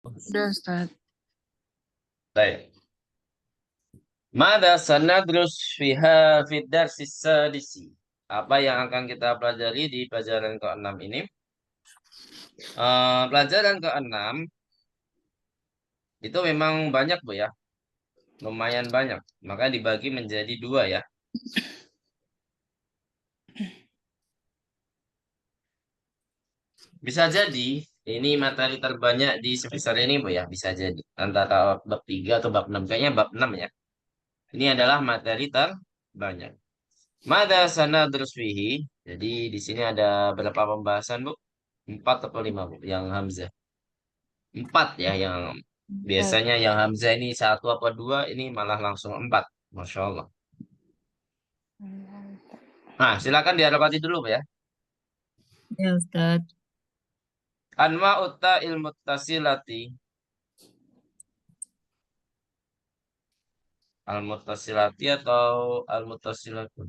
Udah, Ustaz. Baik. Mada sanadrus fiha fid darsis sadisi. Apa yang akan kita pelajari di pelajaran ke-6 ini? Pelajaran ke-6 itu memang banyak, Bu ya. Lumayan banyak. Maka dibagi menjadi 2 ya. Bisa jadi ini materi terbanyak di semester ini, Bu ya. Bisa jadi antara bab 3 atau bab 6. Kayaknya bab 6 ya. Ini adalah materi terbanyak. Mada sanadrus fihi. Jadi di sini ada berapa pembahasan, Bu? 4 atau 5, Bu, yang Hamzah. 4 ya, yang biasanya yang Hamzah ini 1 apa 2, ini malah langsung 4. Masya Allah. Nah, silakan diadapati dulu, Pak ya. Ya, Ustaz. Anwa uta ilmu tasilati. Al-mutasilati atau al-mutasilati?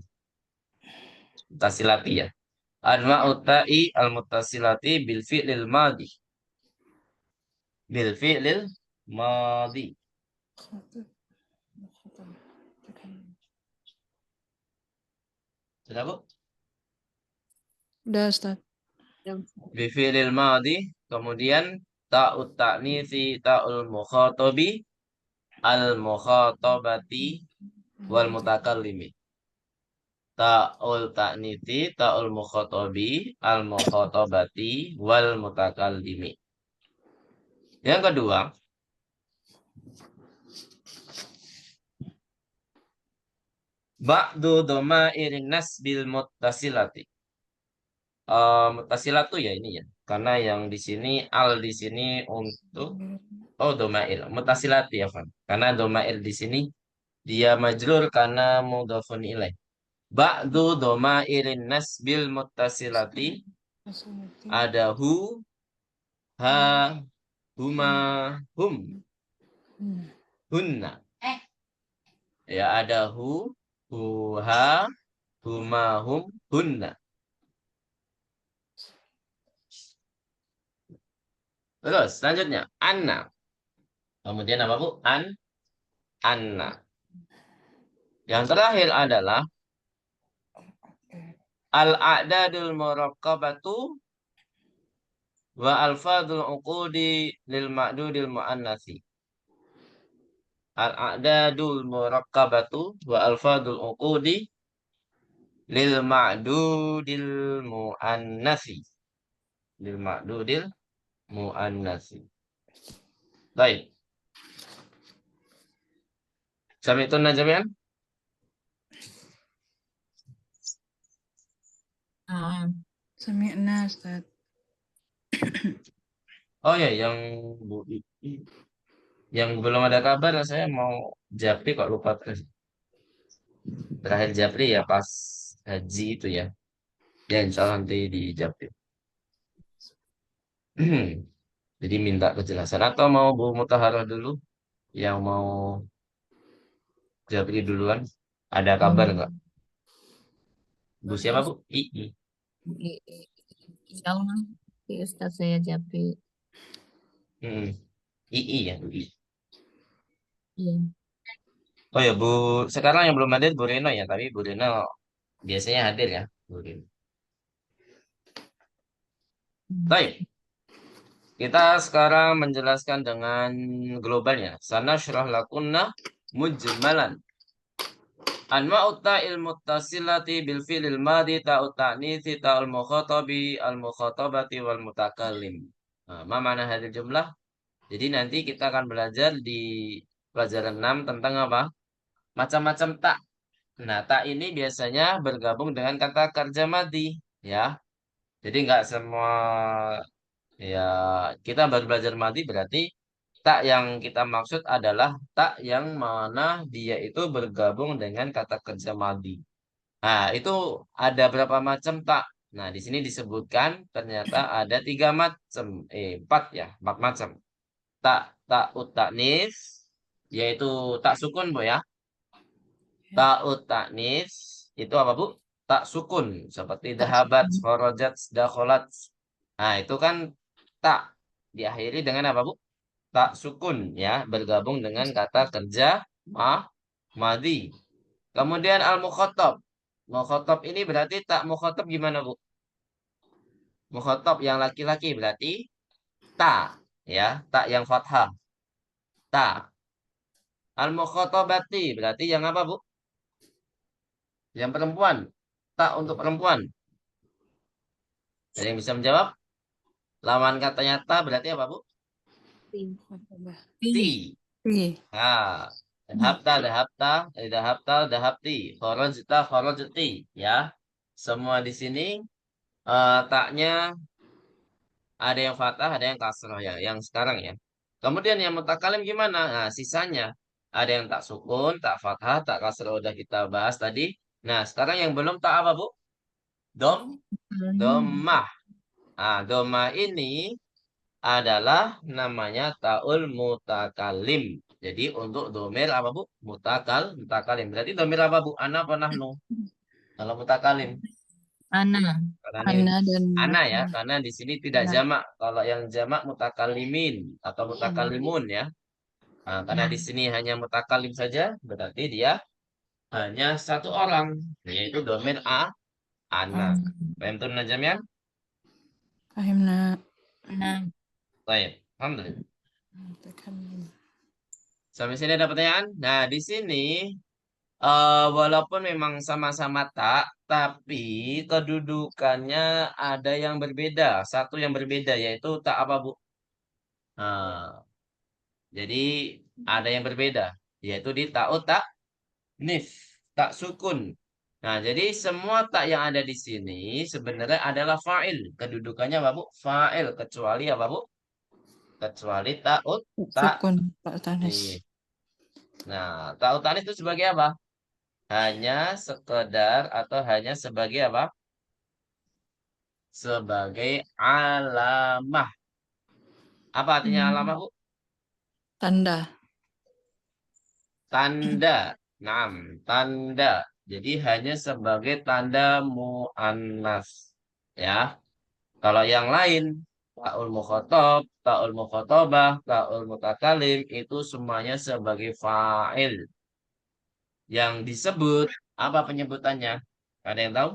Tasilati ya. Anwa uta'i al-mutasilati bil fi'lil madi. Bil fi'lil madi. Sudah, Bu? Udah, Ustaz. Bil fi'lil madi. Kemudian ta'ut ta'nisi ta'ul mukhatobi al-mukhatabati wal mutakallimi. Ta'ul ta'niti ta'ul mukhatabi al mukhatabati wal mutakallimi. Yang kedua, ba'du dhamairin nasbil muttasilati. Muttasilatu ya ini ya. Karena yang di sini al di sini untuk dhamair. Muttasilati ya, Fan. Karena dhamair di sini dia majrur karena mudhafun ilaih. Ba'du dhamairin nasbil muttasilati, ada hu, ha, huma, hum, hunna. Ya ada hu, ha, huma, hum, hunna. Terus selanjutnya anna. Kemudian apa, Bu? Anna. Yang terakhir adalah al-a'dadul murakkabatu wa alfadul uqudi lil ma'dudil muannatsi. Al-a'dadul murakkabatu wa alfadul uqudi lil ma'dudil muannatsi. Lil ma'dudil muannatsi. Baik. Sampai itu jami'an? Sami'na, Ustaz. Oh ya, yang belum ada kabar, saya mau Japri kok lupa terus. Terakhir Japri ya pas haji itu ya. Ya insya Allah nanti di Japri. Jadi minta kejelasan atau mau Bu Mutaharah dulu yang mau Japri duluan. Ada kabar nggak? Bu siapa, Bu? II. Insya Allah, Ustaz saya Japri. II ya, II. Iya. Oh ya, Bu, sekarang yang belum hadir Bu Reno ya, tapi Bu Reno biasanya hadir ya, Bu Reno. Baik, kita sekarang menjelaskan dengan globalnya. Sana syurah lakunna mujmalan. Anwa'u ta'il muttasilati bil fi'lil madi ta'u ta'nitsi ta'ul mukhatabi al mukhatabati wal mutakallim. Nah, ma mana hadil jumlah? Jadi nanti kita akan belajar di pelajaran 6 tentang apa? Macam-macam tak. Nah, tak ini biasanya bergabung dengan kata kerja madi, ya. Jadi nggak semua ya kita baru belajar madi berarti tak yang kita maksud adalah tak yang mana dia itu bergabung dengan kata kerja madi. Nah, itu ada berapa macam tak? Nah, di sini disebutkan ternyata ada 3 macam, 4 ya, 4 macam. Tak, tak utanis, yaitu tak sukun, Bu ya. Tak utanis, itu apa, Bu? Tak sukun, seperti dahabat, kharajat, dakholat. Nah, itu kan tak diakhiri dengan apa, Bu? tak sukun ya, bergabung dengan kata kerja madi. Kemudian al-mukhatab. Mukhatab ini berarti tak mukhatab gimana, Bu? Mukhatab yang laki-laki berarti ta ya, tak yang fathah. Ta. Al-mukhatabati berarti yang apa, Bu? Yang perempuan. Tak untuk perempuan. Ada yang bisa menjawab? Lawan katanya ta berarti apa, Bu? Ti. Iya. Ah, dahabta, dahabta, dahabta, dahabti, kharajta, kharajti, ya. Semua di sini taknya ada yang fathah, ada yang kasrah ya, yang sekarang ya. Kemudian yang mutakalim gimana? Nah, sisanya ada yang tak sukun, tak fathah, tak kasrah udah kita bahas tadi. Nah, sekarang yang belum tak apa, Bu? Domah. Ah, domah ini adalah namanya taul mutakalim. Jadi untuk domir apa, Bu? Mutakalim. Berarti domir apa, Bu? Ana apa nahnu? Kalau mutakalim. Ana. Karena ini Ana dan ana ya, Nahnu. karena di sini tidak Ana. jamak. Kalau yang jamak mutakalimin atau mutakalimun ya. Nah, karena di sini hanya mutakalim saja, berarti dia hanya satu orang, yaitu domir ana. Paham tuh Najamian? Fahimna. Ana. Baik, alhamdulillah. Mutakalim. Sampai sini ada pertanyaan? Nah, di sini walaupun memang sama-sama tak, tapi kedudukannya ada yang berbeda. Satu yang berbeda yaitu tak apa, Bu? Nah, jadi ada yang berbeda yaitu di ta'ut tak nif, tak sukun. Nah, jadi semua tak yang ada di sini sebenarnya adalah fa'il. Kedudukannya apa, Bu? Fa'il kecuali apa, Bu? Kecuali ta'ut tak Sukun Pak Tanis. nif. Nah, ta'ut tak nif itu sebagai apa? Hanya sekedar atau hanya sebagai apa? Sebagai alamah. Apa artinya alamah, Bu? Tanda. Tanda. Naam, tanda. Jadi hanya sebagai tanda mu'annas. Ya. Kalau yang lain, ta'ul mukhatab, ta'ul mukhatabah, ta'ul mutakalim, itu semuanya sebagai fa'il. Yang disebut, apa penyebutannya? Ada yang tahu?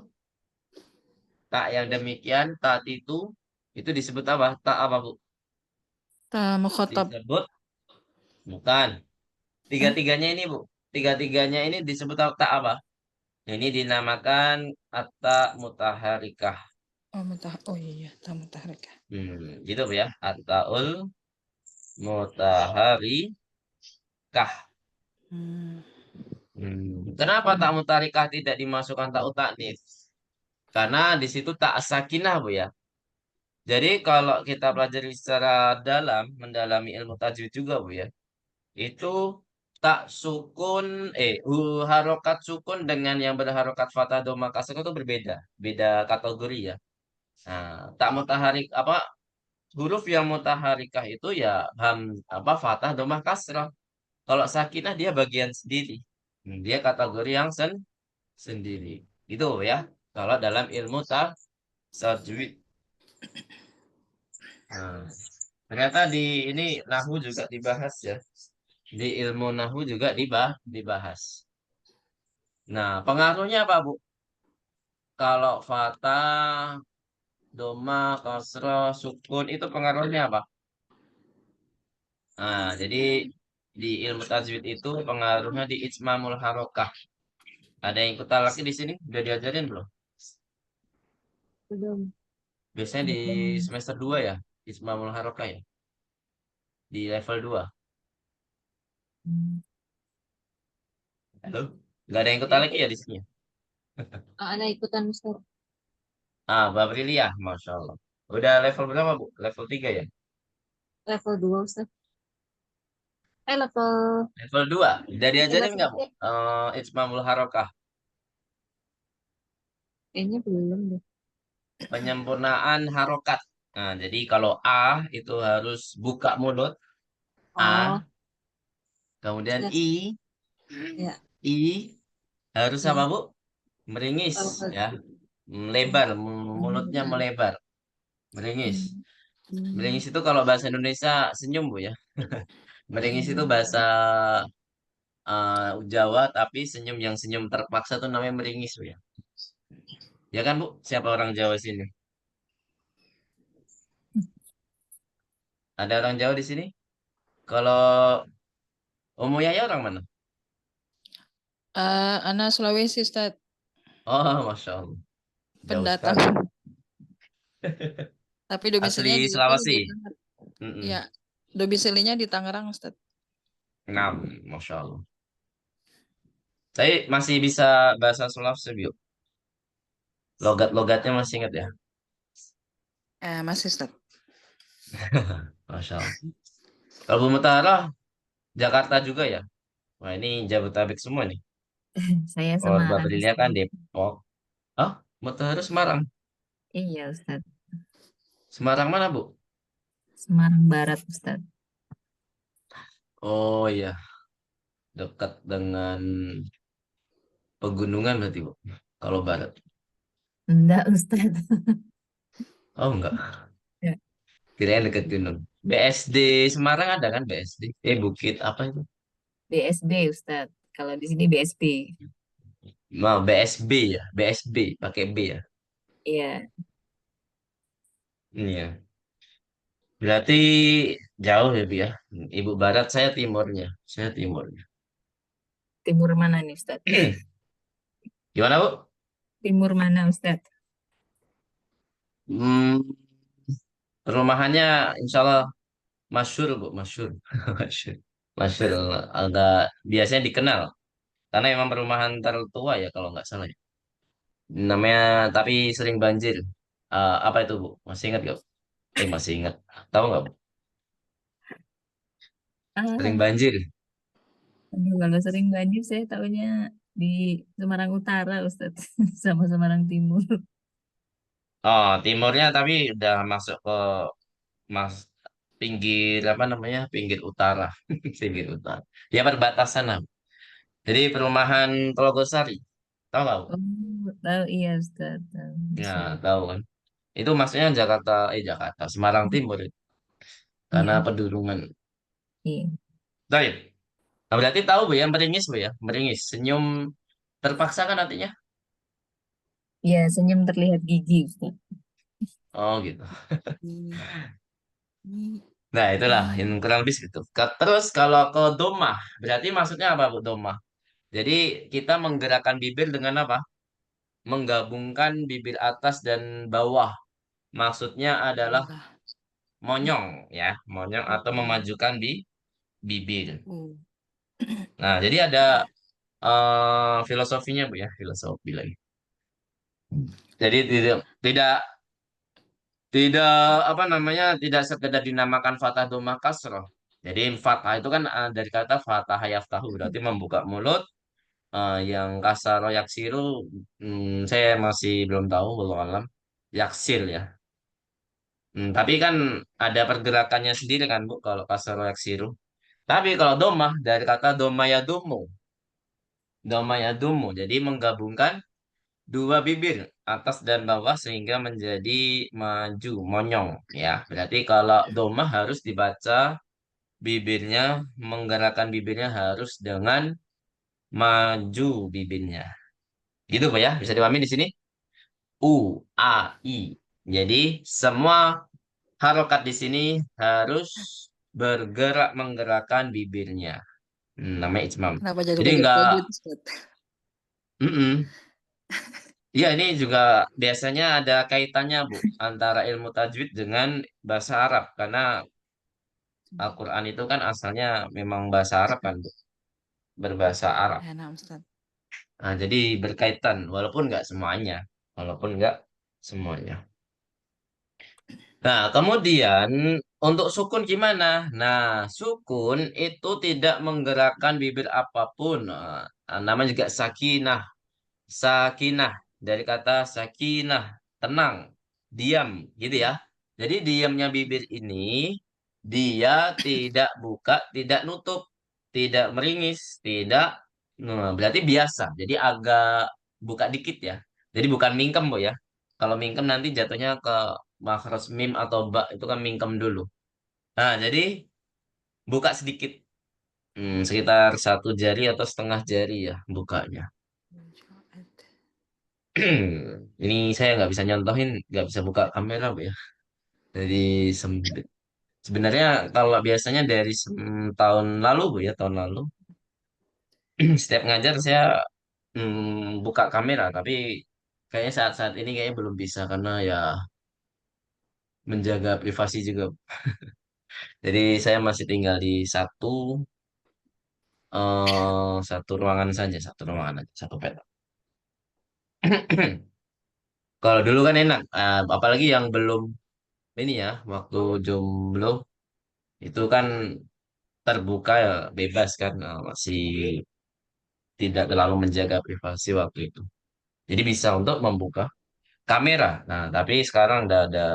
Tak yang demikian, tak itu disebut apa? Tak apa, Bu? Ta mukhatab. Disebut, bukan. Tiga-tiganya ini, Bu. Tiga-tiganya ini disebut tak apa? Ini dinamakan atta mutaharikah. Oh iya, ta mutaharikah. Gitu, Bu ya. Attaul mutaharikah. Hmm. Kenapa tak mutarikah tidak dimasukkan tak utaknif? Karena di situ tak sakinah, Bu ya. Jadi kalau kita pelajari secara dalam, mendalami ilmu tajwid juga, Bu ya. Itu tak sukun, harokat sukun dengan yang berharokat fathah doma kasrah itu berbeda. Beda kategori ya. Nah, tak mutaharik apa huruf yang mutaharikah itu ya apa fathah doma kasrah. Kalau sakinah dia bagian sendiri. Dia kategori yang sendiri. Itu ya. Kalau dalam ilmu tajwid. Nah, ternyata di ini nahu juga dibahas ya. Di ilmu nahu juga dibahas. Nah, pengaruhnya apa, Bu? Kalau fathah, doma, kasroh, sukun itu pengaruhnya apa? Nah, jadi di ilmu tajwid itu pengaruhnya di itsmamul harokah. Ada yang ikut lagi di sini? Udah diajarin belum? Belum. Biasanya di semester 2 ya, itsmamul harokah ya. Di level 2. Halo? Nggak ada yang ikut lagi ya di sini? Ana ikutan Ustaz. Ah, Mbak Prilia, Masya Allah. Udah level berapa, Bu? Level 3 ya? Level 2 Ustaz. Level Level 2. Udah diajarin level nggak, Bu? Itsmamul harokah. kayaknya belum deh. Penyempurnaan harokat. Nah, jadi kalau A itu harus buka mulut. Oh, A. Kemudian Ustaz. Ya. I harus apa, Ya. Bu? Meringis, Level ya. Melebar, mulutnya Hmm. melebar. Meringis. Hmm. Meringis itu kalau bahasa Indonesia senyum, Bu ya. Meringis itu bahasa Jawa, tapi senyum yang senyum terpaksa tuh namanya meringis, Bu ya. Ya kan, Bu? Siapa orang Jawa sini? Ada orang Jawa di sini? Kalau Omo Yaya orang mana? Anak Sulawesi, Ustaz. Oh, Masya Allah. Jauh Pendatang. sekali. Tapi domisilinya Asli di itu, di Sulawesi. Tangerang. Mm-mm. Ya, domisilinya di Tangerang, Ustaz. Nah, Masya Allah. Tapi masih bisa bahasa Sulawesi, Bu. Logat-logatnya masih ingat ya? Masih, Ustaz. Masya Allah. Kalau Bu Mutahara, Jakarta juga ya? Wah, ini Jabodetabek semua nih. Saya Kalau Mbak Semarang, Prilia kan Ustaz. Depok. Oh, Mutahara Semarang. Iya, Ustaz. Semarang mana, Bu? Semarang Barat, Ustaz. Oh iya, dekat dengan pegunungan berarti, Bu. Kalau barat. Enggak, Ustaz. Oh, enggak. Ya. Kirain dekat gunung. BSD Semarang ada kan BSD? Bukit apa itu? BSD, Ustaz. Kalau di sini BSP. Mau BSB ya? BSB pakai B ya? Iya, Iya. Berarti jauh ya, Bu ya. Ibu barat, saya timurnya. Saya timurnya. timur mana nih, Ustaz? Gimana, Bu? Timur mana, Ustaz? Hmm, perumahannya insya Allah masyhur, Bu, masyhur. Masyhur. Masyhur. Agak biasanya dikenal. Karena emang perumahan tertua ya kalau nggak salah ya. Namanya tapi sering banjir. Apa itu, Bu? Masih ingat nggak? Masih ingat. Tahu nggak, Bu? Sering Ah, banjir. aduh, kalau sering banjir saya tahunya di Semarang Utara, Ustaz. Sama Semarang Timur. Oh, timurnya tapi udah masuk ke mas pinggir apa namanya? Pinggir utara. Pinggir utara. Ya perbatasan lah. Jadi perumahan Telogosari. Tahu nggak, Bu? Oh, tahu iya, Ustaz. Tahu. Ya, Bisa. tahu kan. Itu maksudnya Jakarta, Semarang Timur itu. Karena Iya, pedurungan. iya. Baik. Nah, berarti tahu, Bu ya, meringis, Bu ya. Meringis. Senyum terpaksa kan artinya? Iya, senyum terlihat gigi, Ustaz. Oh, gitu. Nah, itulah yang kurang lebih gitu. Terus kalau ke domah, berarti maksudnya apa, Bu, domah? Jadi kita menggerakkan bibir dengan apa? Menggabungkan bibir atas dan bawah. Maksudnya adalah Lah. monyong ya, monyong atau memajukan bibir. Oh. Nah, jadi ada filosofinya, Bu ya, filosofi lagi. Jadi tidak tidak tidak apa namanya, tidak sekedar dinamakan Fatah Domah Kasroh. Jadi Fatah itu kan dari kata Fatah Yaftahu berarti membuka mulut. Yang Kasaro Yaksiru, saya masih belum tahu, belum alam. Yaksil ya. Tapi kan ada pergerakannya sendiri kan, Bu, kalau Kasaro Yaksiru. Tapi kalau domah dari kata domaya dumu, domaya dumu. Jadi menggabungkan dua bibir atas dan bawah sehingga menjadi maju, monyong ya. Berarti kalau domah harus dibaca bibirnya, menggerakkan bibirnya harus dengan maju bibirnya. Gitu, Pak ya. Bisa dipahami di sini? A, I. Jadi semua harokat di sini harus bergerak menggerakkan bibirnya. Namanya ijmam. Kenapa jadi Jadi belajar enggak, tajwid, Ustaz? mm Iya, ini juga biasanya ada kaitannya, Bu, antara ilmu tajwid dengan bahasa Arab. Karena Al-Quran itu kan asalnya memang bahasa Arab kan, Bu. Berbahasa Arab. Nah, Ustaz. Nah, jadi berkaitan, walaupun nggak semuanya. Walaupun nggak semuanya. Nah, kemudian untuk sukun gimana? Nah, sukun itu tidak menggerakkan bibir apapun. Namanya juga sakinah. Sakinah dari kata sakinah, tenang, diam, gitu ya. Jadi diamnya bibir ini dia tidak buka, tidak nutup, tidak meringis, tidak, nah, berarti biasa. Jadi agak buka dikit ya. Jadi bukan mingkem, Bu ya. Kalau mingkem nanti jatuhnya ke makhraj mim atau ba itu kan mingkem dulu. Nah, jadi buka sedikit. Sekitar 1 jari atau setengah jari ya bukanya. Ini saya nggak bisa nyontohin, nggak bisa buka kamera Bu ya. Jadi sempit. Sebenarnya kalau biasanya dari tahun lalu Bu ya, tahun lalu setiap ngajar saya buka kamera, tapi kayaknya saat-saat ini kayaknya belum bisa karena ya menjaga privasi juga. Jadi saya masih tinggal di satu ruangan saja, satu ruangan aja, satu petak. Kalau dulu kan enak, apalagi yang belum ini ya, waktu jomblo itu kan terbuka ya, bebas kan, masih tidak terlalu menjaga privasi waktu itu. Jadi bisa untuk membuka kamera. Nah, tapi sekarang udah ada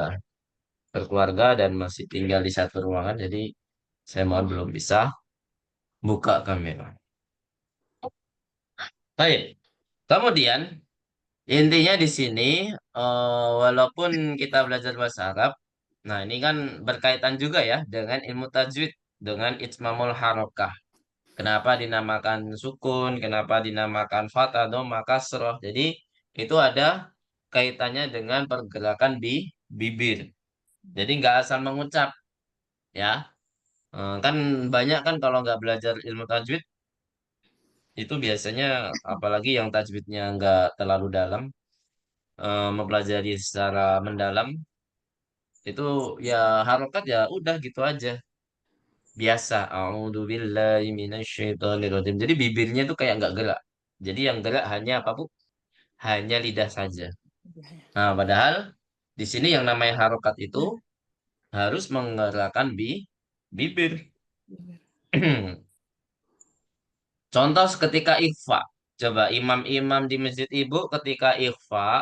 berkeluarga dan masih tinggal di satu ruangan, jadi saya mohon belum bisa buka kamera. Baik, kemudian intinya di sini, walaupun kita belajar bahasa Arab, nah ini kan berkaitan juga ya dengan ilmu tajwid, dengan itmamul harokah. Kenapa dinamakan sukun, kenapa dinamakan fathah, dhamma, kasroh. Jadi itu ada kaitannya dengan pergerakan bibir. Jadi nggak asal mengucap ya. Kan banyak kan kalau nggak belajar ilmu tajwid itu biasanya apalagi yang tajwidnya nggak terlalu dalam, mempelajari secara mendalam itu ya harokat ya udah gitu aja biasa. A'udzubillahi minasyaitonirrajim. Jadi bibirnya tuh kayak nggak gerak. Jadi yang gerak hanya apa Bu? Hanya lidah saja. Nah, padahal di sini yang namanya harokat itu harus menggerakkan bibir. Contoh ketika ikhfa. Coba imam-imam di masjid ibu ketika ikhfa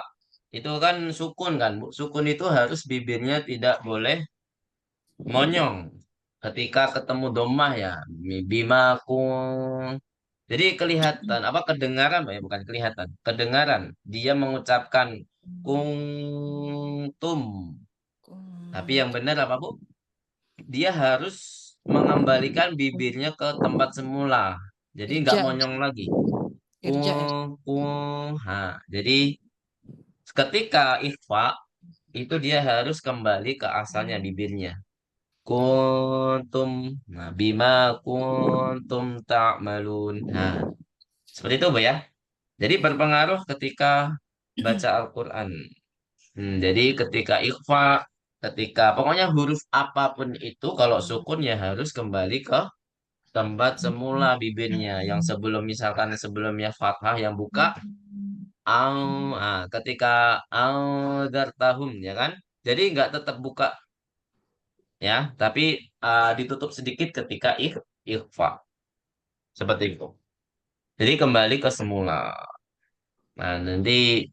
itu kan sukun kan Bu. Sukun itu harus bibirnya tidak boleh monyong. Ketika ketemu domah ya bima kung. Jadi kelihatan apa kedengaran Pak ya, bukan kelihatan. Kedengaran dia mengucapkan kungtum. Tapi yang benar apa Bu? Dia harus mengembalikan bibirnya ke tempat semula. Jadi nggak Irja, monyong lagi. irja, Ha. Jadi ketika ikhfa itu dia harus kembali ke asalnya bibirnya. Kuntum, nah, bima kuntum ta'malun. Nah, seperti itu Bu ya. Jadi berpengaruh ketika baca Al-Quran. Jadi ketika ikhfa, ketika pokoknya huruf apapun itu kalau sukun ya harus kembali ke tempat semula bibirnya. Yang sebelum misalkan sebelumnya fathah yang buka au, ketika au dartahum ya kan. Jadi nggak tetap buka ya, tapi ditutup sedikit ketika ikhfa seperti itu. Jadi kembali ke semula. Nah, nanti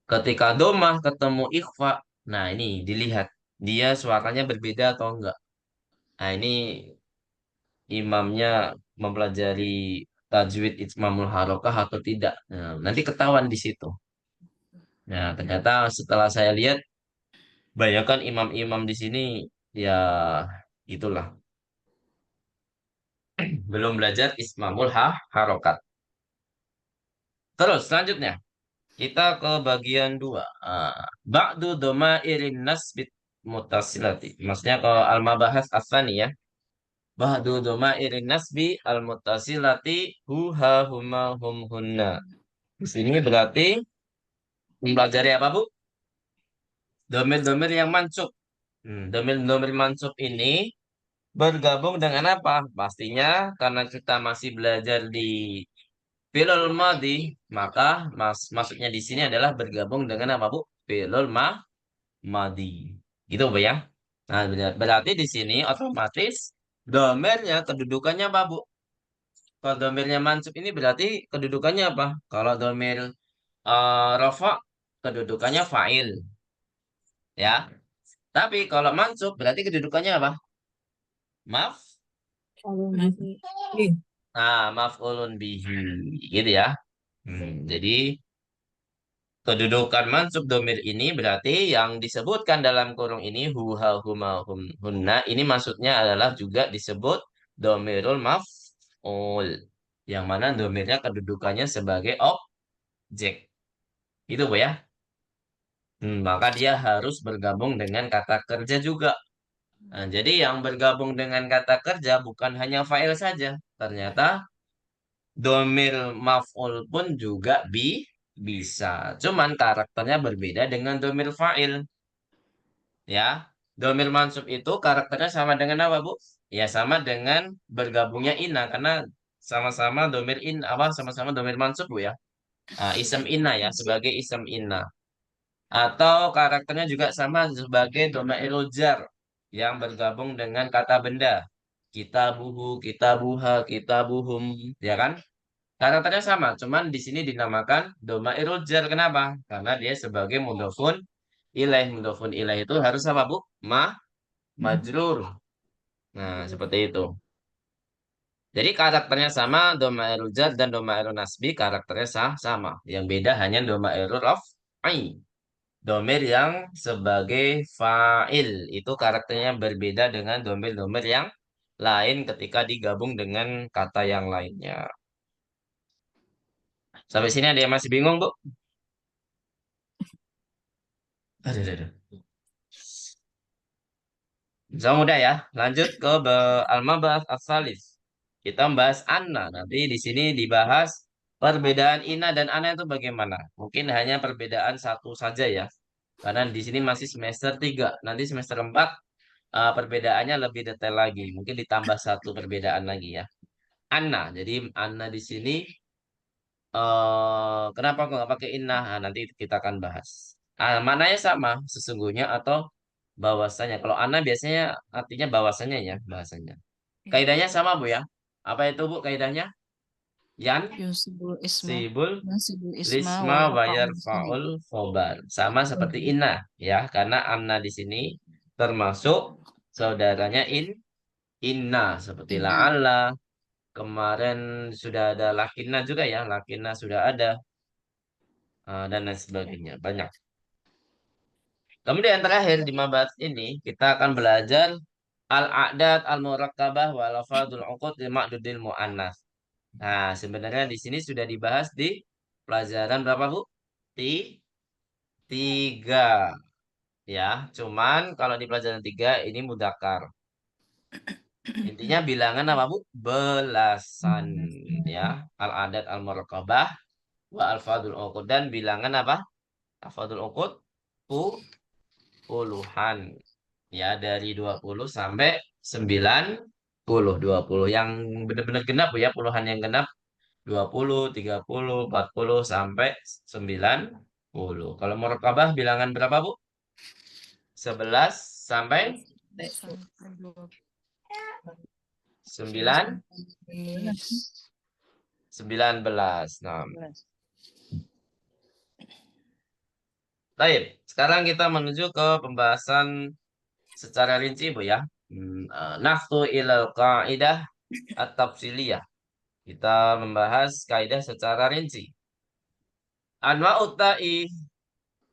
ketika domah ketemu ikhfa, nah ini dilihat dia suaranya berbeda atau enggak. Nah, ini imamnya mempelajari tajwid Itmamul Harokah atau tidak. Nah, nanti ketahuan di situ. Nah, ternyata setelah saya lihat, bayangkan imam-imam di sini ya itulah belum belajar Ismamul Harokat. Terus selanjutnya kita ke bagian dua. Ba'du domairin nasbit mutasilati. Maksudnya ke al-mabahas asani ya. Ba'du domairin nasbi al-mutasilati huha huma hum hunna. Di sini berarti mempelajari apa Bu? Domir-domir yang mansub. Domir-domir mansub ini bergabung dengan apa? Pastinya karena kita masih belajar di fi'lul madhi, maka maksudnya di sini adalah bergabung dengan apa, Bu? Fi'lul madhi. Gitu, Bu ya. Nah, berarti di sini otomatis domernya kedudukannya apa, Bu? Kalau domernya mansub ini berarti kedudukannya apa? Kalau domer rafa kedudukannya fa'il, ya. Tapi kalau mansub berarti kedudukannya apa? Maf, Masih. Ih, maf'ulun bihi, gitu ya. Jadi kedudukan mansub domir ini berarti yang disebutkan dalam kurung ini huha huma hunna ini maksudnya adalah juga disebut domirul maf'ul yang mana domirnya kedudukannya sebagai objek. Itu Bu ya. Maka dia harus bergabung dengan kata kerja juga. Nah, jadi yang bergabung dengan kata kerja bukan hanya fa'il saja. Ternyata domir maf'ul pun juga bisa. Cuman karakternya berbeda dengan domir fa'il. Ya, domir mansub itu karakternya sama dengan apa, Bu? Ya, sama dengan bergabungnya inna karena sama-sama domir sama-sama domir mansub, Bu ya. Isem inna ya, sebagai isem inna. Atau karakternya juga sama sebagai domairul jar yang bergabung dengan kata benda. Kitabuhu, kitabuha, kitabuhum, ya kan? Karakternya sama, cuman di sini dinamakan domairul jar. Kenapa? Karena dia sebagai mudhofun ilaih. Mudhofun ilaih itu harus apa, Bu? Majrur. Nah, seperti itu. Jadi karakternya sama, domairul jar dan domairul nasbi karakternya sama. Yang beda hanya domairul raf'i. Domir yang sebagai fa'il itu karakternya berbeda dengan domir-domir yang lain ketika digabung dengan kata yang lainnya. Sampai sini ada yang masih bingung, Bu? Aduh, aduh, aduh. Bisa mudah ya. Lanjut ke al-mabahats as-salis. Kita membahas anna. Nanti di sini dibahas perbedaan inna dan anna itu bagaimana. Mungkin hanya perbedaan satu saja ya. Karena di sini masih semester 3. Nanti semester 4 perbedaannya lebih detail lagi. Mungkin ditambah satu perbedaan lagi ya. Anna. Jadi anna di sini kenapa kok nggak pakai inna? Nah, nanti kita akan bahas. Maknanya sama sesungguhnya atau bahwasanya. Kalau anna biasanya artinya bahwasanya ya bahasanya. Kaidahnya sama Bu ya. Apa itu Bu kaidahnya? Yan Yunsibul isma. sibul Yunsibul isma lisma wal wayar rafa'u faul khobar. Sama seperti inna ya, karena anna di sini termasuk saudaranya inna seperti inna. la'alla. Kemarin sudah ada lakinna juga ya, lakinna sudah ada dan lain sebagainya. Banyak. Kemudian terakhir di mabat ini kita akan belajar al-a'dad al-murakkabah wal lafadul uqud li ma'dudil mu'annas. Nah, sebenarnya di sini sudah dibahas di pelajaran berapa, Bu? Tiga. Ya, cuman kalau di pelajaran 3 ini mudakar. Intinya bilangan apa, Bu? Belasan. Ya, al-adat al-murakkabah wa al-fadul uqud. Dan bilangan apa? Al-fadul uqud puluhan. Ya, dari 20 sampai 90. 20 yang benar-benar genap, Bu ya. Puluhan yang genap 20, 30, 40 sampai 90. Kalau murakabah bilangan berapa, Bu? 11 sampai Sampai 9, 19. Nah, baik. Sekarang kita menuju ke pembahasan secara rinci, Bu ya. Naftu ilal qaidah at-tafsiliyah. Kita membahas kaidah secara rinci. Anwa'ut ta'i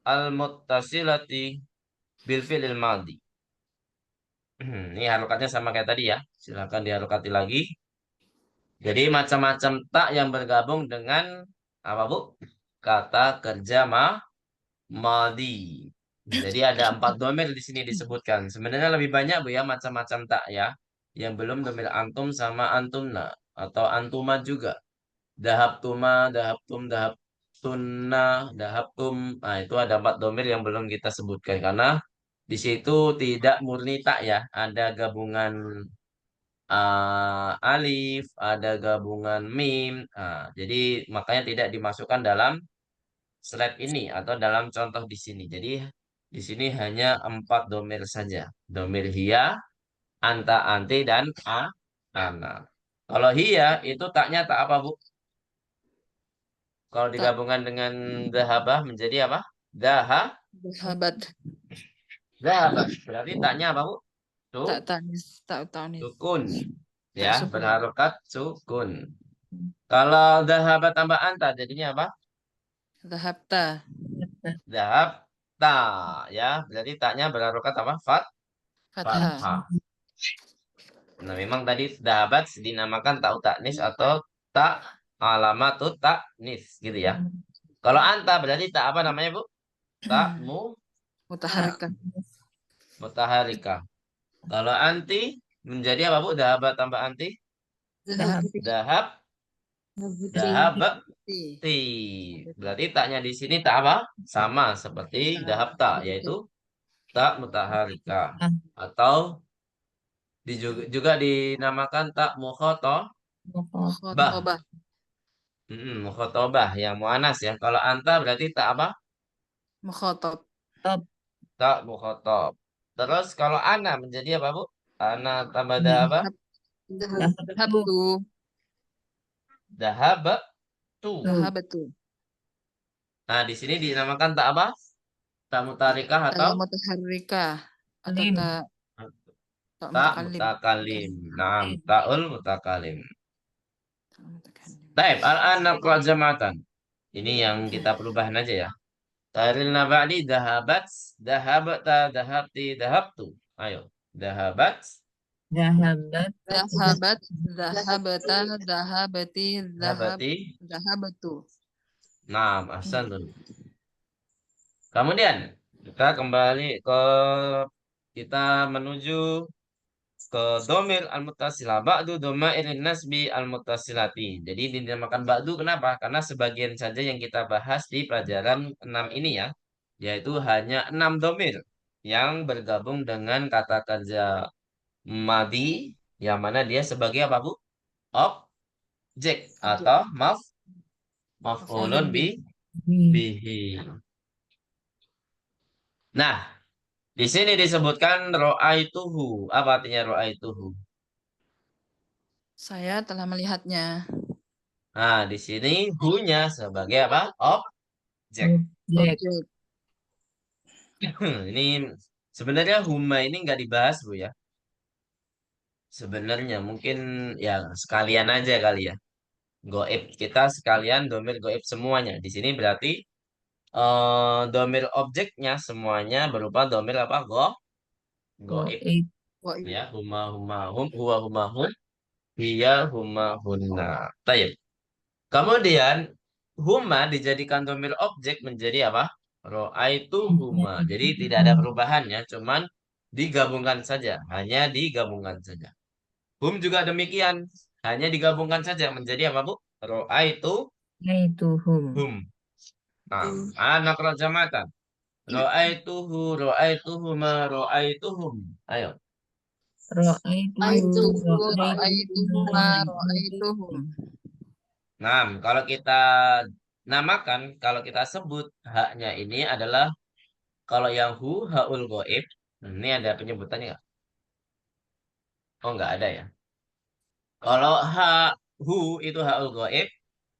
al-muttasilati bil fi'il madhi. Ini harokatnya sama kayak tadi ya. Silakan diharokati lagi. Jadi macam-macam tak yang bergabung dengan apa, Bu? Kata kerja maldi. Jadi ada 4 domir di sini disebutkan. Sebenarnya lebih banyak, Bu ya, macam-macam tak ya. Yang belum domir antum sama antumna atau antuma juga. Dahabtuma, dahabtum, dahabtunna, dahabtum. Nah, itu ada 4 domir yang belum kita sebutkan karena di situ tidak murni tak ya, ada gabungan alif, ada gabungan mim. Nah, jadi makanya tidak dimasukkan dalam slide ini atau dalam contoh di sini. Jadi di sini hanya 4 domir saja. Domir hiya, anta, anti, dan ana. Kalau hiya itu taknya tak apa, Bu? Kalau tak digabungkan dengan dahabah menjadi apa? Daha, sahabat dahabah. Berarti taknya apa, Bu? tak tanis tak tanis Sukun. tak Ya, sukun. berharokat sukun. Kalau dahabah tambah anta jadinya apa? Dhahabta Dhahabta. Ya, berarti taknya berharokat apa? Fathah. Fathah. Nah, memang tadi dhahabat dinamakan tak taknis atau tak alamatut taknis gitu ya. Kalau anta berarti tak apa namanya, Bu? Tak Mutaharikah. mutaharika. Kalau anti menjadi apa, Bu? Dhahabat tambah anti? Dahab dahabti. Berarti taknya di sini tak apa? Sama seperti dahabta, yaitu tak mutaharika. Atau juga dinamakan tak mukhotobah. Khotobah. Mukhotobah yang muanas ya. Kalau anta berarti tak apa? Mukhotob. Tak mukhotob. Terus kalau ana menjadi apa, Bu? Ana tambah apa? Habtu. Dahabtu. Dahabatu. Nah, di sini dinamakan tak apa? Tak mutarikah atau Mutaharikah. Atau Lim. tak tak mutakalim. mutakalim. Naam, ta'ul mutakalim. Mutakalim. Taib, al-an naqra jamatan. Ini yang kita perubahan aja ya. Tarilna ba'di dahabat, dahabta, dahabti, dahabtu. Ayo. Dahabat, Dahabat. Dahabat, dahabata, dahabati, dahabati. dahabatu. Naam, ahsanun. Kemudian kita kembali kita menuju ke domir al-muttasilah. Ba'du domairin nasbi al-muttasilati. Jadi dinamakan ba'du kenapa? Karena sebagian saja yang kita bahas di pelajaran 6 ini ya. Yaitu hanya 6 domir yang bergabung dengan kata kerja madi. Yang mana dia sebagai apa, Bu? Objek atau maf'ulun bihi. Nah, di sini disebutkan ro'aituhu. Apa artinya ro'aituhu? Saya telah melihatnya. Nah, di sini hu-nya sebagai apa? Objek. Objek. Ini sebenarnya huma ini nggak dibahas, Bu ya. Sebenarnya mungkin ya sekalian aja kali ya. Goib kita sekalian domir goib semuanya. Di sini berarti domir objeknya semuanya berupa domir apa? Goib. Ya, huma huma hum, huwa huma hum, hiya huma hunna. Taib. Kemudian huma dijadikan domir objek menjadi apa? Ro'aitu huma. Jadi tidak ada perubahannya, cuman digabungkan saja, hanya digabungkan saja. Hum juga demikian, hanya digabungkan saja menjadi apa, Bu? Ro'aitu Naituhum. hum. Nah, anak rajamatan. Ro'aituhu, ro'aituhuma, ro'aituhum. Ayo. Ro'aituhum. Nah, kalau kita namakan, kalau kita sebut haknya ini adalah kalau yang haul goib. Ini ada penyebutannya nggak? Oh, nggak ada ya. Kalau hu itu haul goib.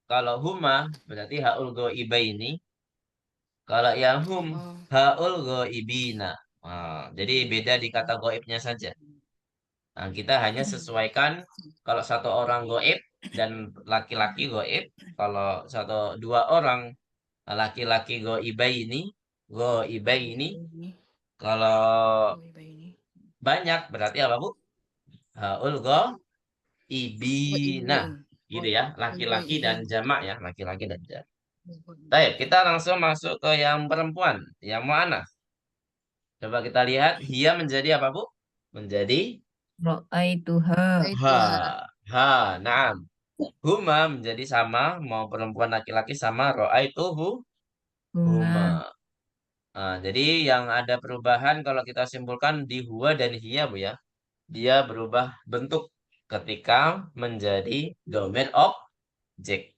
Kalau huma berarti haul goibaini. Kalau yang hum haul goibina. Nah, jadi beda di kata goibnya saja. Nah, kita hanya sesuaikan kalau satu orang goib dan laki-laki goib. Kalau dua orang laki-laki goibaini. Kalau banyak berarti apa, Bu? Haul goibina. Gitu ya, laki-laki dan jamak ya, laki-laki dan jamak. Baik, kita langsung masuk ke yang perempuan, yang mu'anats. Coba kita lihat, dia menjadi apa, Bu? Menjadi Ra'aituha. ha, naam. Huma menjadi sama, mau perempuan laki-laki sama ro'aituhu huma. Nah, jadi yang ada perubahan kalau kita simpulkan di huwa dan hiya, Bu ya. Dia berubah bentuk ketika menjadi domain objek.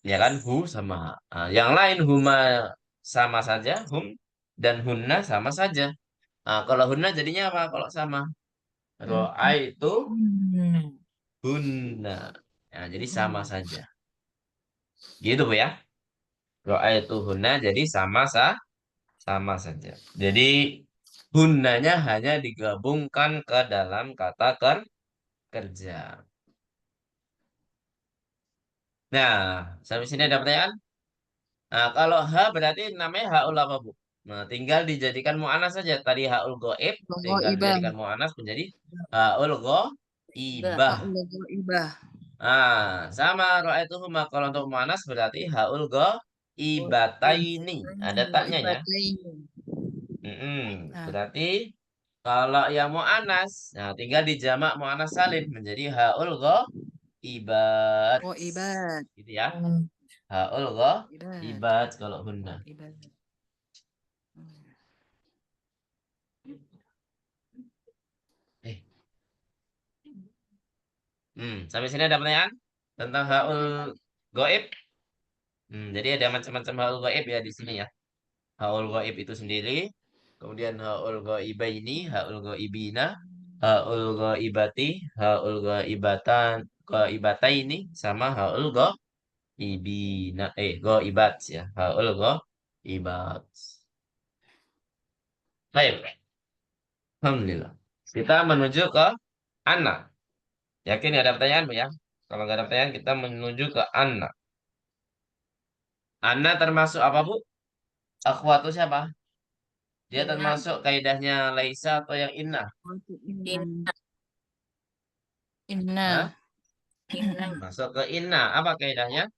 Ya kan, hu sama. Nah, yang lain huma sama saja, hum dan hunna sama saja. Nah, kalau hunna jadinya apa kalau sama? Ro'aitu hunna. Ya, jadi sama saja. Gitu, Bu ya. Ro'aitu hunna jadi sama saja. Jadi hunnanya hanya digabungkan ke dalam kata kerja. Nah, sampai sini ada pertanyaan? Nah, kalau ha berarti namanya haul apa, Bu? Nah, tinggal dijadikan mu'anas saja. Tadi haul goib, tinggal Ghaibah. dijadikan mu'anas menjadi haul ghaibah. Haul ghaibah. Nah, sama ra'aituhuma kalau untuk mu'anas berarti haul ghaibataini. Ada taknya ya. Ghaibatain. Nah, Berarti kalau yang mu'anas, nah tinggal dijamak mu'anas salim menjadi haul ghaibat. ghaibat. Gitu ya. Hmm. Haul Ghaibat. ghaibat kalau hunna. Ghaibat. Eh, sampai sini ada pertanyaan tentang haul goib? Jadi ada macam-macam haul goib ya di sini ya. Haul goib itu sendiri, kemudian haul ghaibaini, haul ghaibina, haul ghaibati, haul ghaibatan, ghaibataini sama haul ghaibina, ghaibat ya. Haul ghaibat. Baik, alhamdulillah. Kita menuju ke anak. Yakin ada pertanyaan, Bu ya? Kalau nggak ada pertanyaan, kita menuju ke anak. Anak termasuk apa, Bu? Akhwatu siapa? Dia Inna. termasuk kaidahnya Laisa atau yang Inna? Inna. Inna. Hah? Inna. Masuk ke Inna. Apa kaidahnya?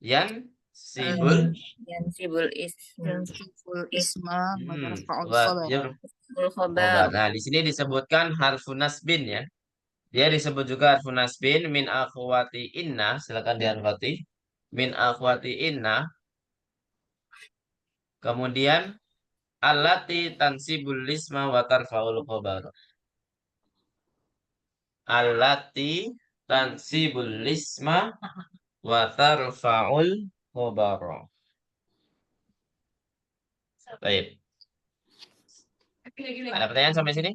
Yan sibul Yang sibul ism. Yansiful isma wa tarfa'ul khabar. wajib Sibul khobar. khobar. Nah, di sini disebutkan harfun nasbin ya. Dia disebut juga harfun nasbin min akhwati inna. Silakan diharfati. Min akhwati inna. Kemudian allati tansibul isma wa tarfa'ul khobar. Allati tansibul isma wa tarfa'ul khobar. Baik. Ada pertanyaan sampai sini?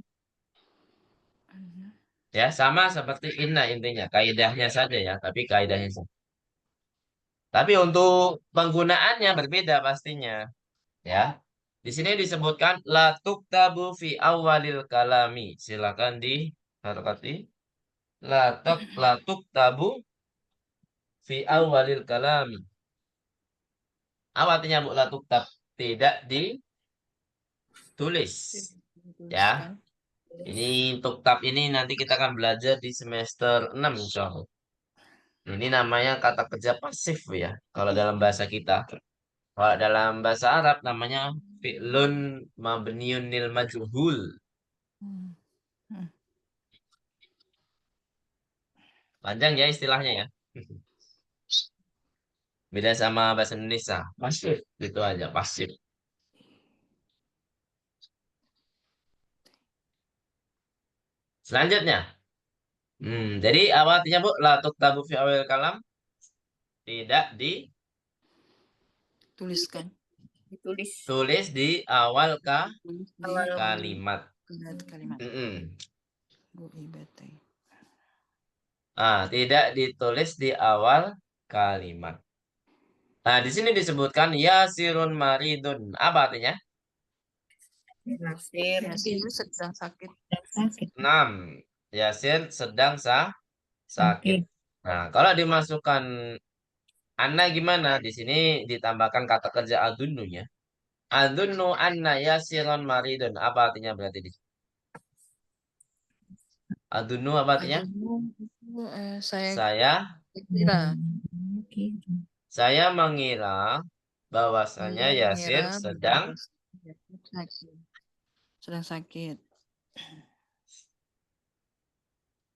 Ya, sama seperti inna intinya. Kaidahnya saja ya, tapi kaidahnya saja. Tapi untuk penggunaannya berbeda pastinya. Ya. Di sini disebutkan la tuktabu fi awalil kalami. Silakan diharokati. La tuktabu fi awalil kalami. Apa artinya Bu la tuktab? Tidak ditulis. Ya. Ini tuktab ini nanti kita akan belajar di semester 6 insyaallah. Ini namanya kata kerja pasif ya. Kalau dalam bahasa kita. Kalau dalam bahasa Arab namanya fi'lun mabniun lil majhul. Panjang ya istilahnya ya. Beda sama bahasa Indonesia. Pasif. Gitu aja, pasif. Selanjutnya. Jadi apa artinya Bu? La tuktabu fi awal kalam. Tidak Tuliskan. ditulis di awal Tulis di kalimat. kalimat. Ghaibatain. Tidak ditulis di awal kalimat. Nah, di sini disebutkan yasirun maridun. Apa artinya? Yasir. Yasir sedang sakit. 6. Yasir sedang sakit. Nah, kalau dimasukkan anna gimana? Di sini ditambahkan kata kerja adunnunya. Adunnu anna yasiron maridun. Apa artinya berarti di sini? Adunnu apa artinya? Itu, saya Saya kira saya mengira bahwasanya Yasir sedang sakit. Sedang sakit.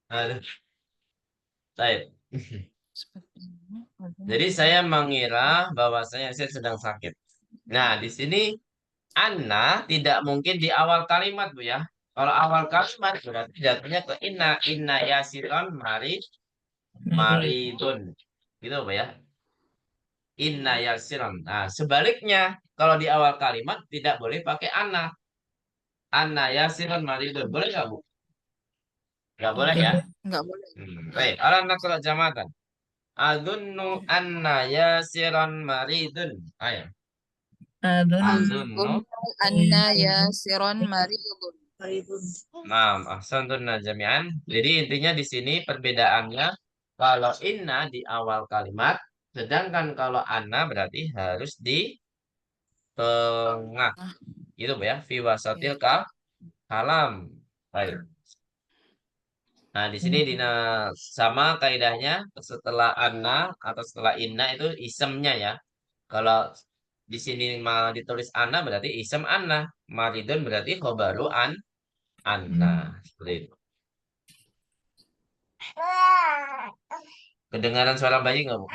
Aduh. Baik. Sepertinya. Jadi saya mengira bahwasanya Yasir sedang sakit. Nah, di sini anna tidak mungkin di awal kalimat, Bu ya. Kalau awal kalimat berarti jatuhnya ke inna yasiron maridun. Gitu, Bu ya. Inna yasiron. Nah, sebaliknya kalau di awal kalimat tidak boleh pakai anna. Anna yasiron maridun. Boleh nggak, Bu? Nggak boleh ya. Enggak boleh. Baik. Alam nakra jamatan. Adunnu anna yasiron maridun. Ayo. Adunnu. Anna yasiron maridun. Nah, ahsantun jami'an. Jadi intinya di sini perbedaannya kalau inna di awal kalimat Sedangkan kalau ana berarti harus di tengah. Nah, Gitu Bu ya. Fi wasatil ya. kalam. Baik. Nah, di sini sama kaidahnya setelah anna atau setelah inna itu isemnya ya. Kalau di sini mau ditulis anna berarti isem anna. Maridun berarti khobaru anna. Seperti itu. Kedengaran suara bayi nggak Bu?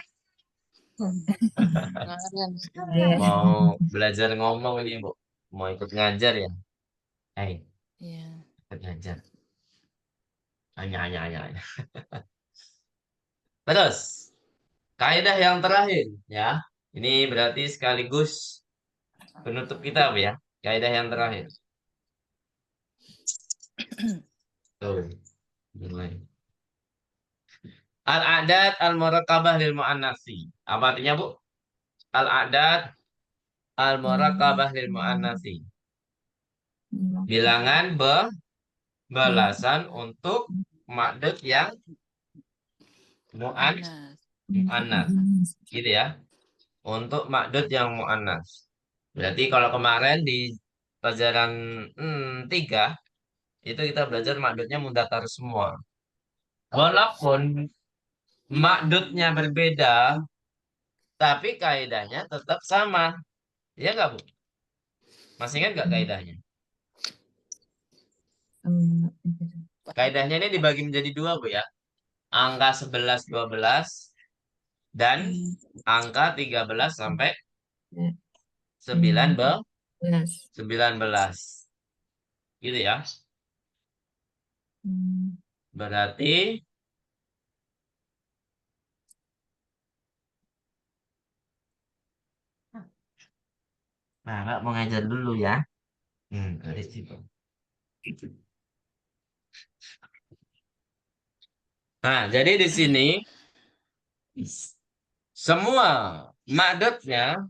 Kemarin. Iya. Mau belajar ngomong ini Bu. Mau ikut ngajar ya? Iya. Ikut ngajar. Hanya. Terus, kaidah yang terakhir ya. Ini berarti sekaligus penutup kita Bu ya. Kaidah yang terakhir. Tuh, mulai. Al-adat al-murakabah lil mu'annasi. Apa artinya, Bu? Al-adat al-murakabah lil mu'annasi. Bilangan belasan untuk ma'dud yang mu'annas. Gitu ya. Untuk ma'dud yang mu'annas. Berarti kalau kemarin di pelajaran 3 itu kita belajar ma'dudnya mudzakkar semua. Walaupun ma'dudnya berbeda, tapi kaidahnya tetap sama. Iya nggak, Bu? Masih ingat nggak kaidahnya? Kaidahnya ini dibagi menjadi dua, Bu ya. Angka 11, 12 dan angka 13 sampai 19. Gitu ya. Berarti Nah, mau ngajar dulu ya. Dari situ. Nah, jadi di sini semua ma'dudnya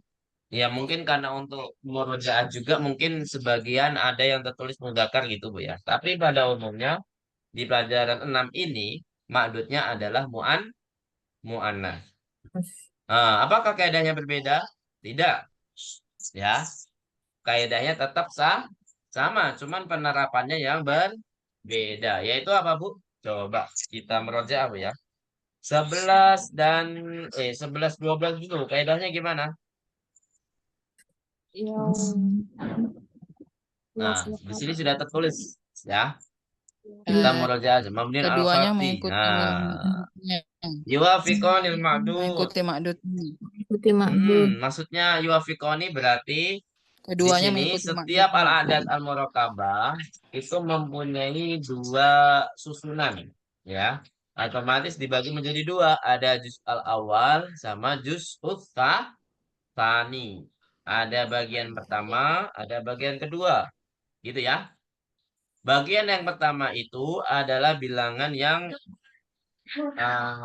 ya mungkin karena untuk murojaah juga mungkin sebagian ada yang tertulis mudzakkar gitu Bu ya. Tapi pada umumnya di pelajaran 6 ini ma'dudnya adalah mu'annas. Nah, apakah kaidahnya berbeda? Tidak. Ya. Kaidahnya tetap sama, cuman penerapannya yang berbeda. Yaitu apa, Bu? Coba kita merojaah Bu ya. 11 12 dulu. Kaidahnya gimana? Nah, di sini sudah tertulis ya. Kita merojaah aja. Mabniun al Keduanya fathi. mengikuti Nah, ma'dudnya. yuwafiqonil ma'dud. Mengikuti ma'dudnya. Maksudnya yuwafiqoni berarti di Keduanya sini mengikuti setiap ma'dudnya. al-adat al-murakabah itu mempunyai dua susunan ya. Otomatis dibagi menjadi dua, ada juz al-awal sama juz tsani. Ada bagian pertama, ada bagian kedua. Gitu ya. Bagian yang pertama itu adalah bilangan yang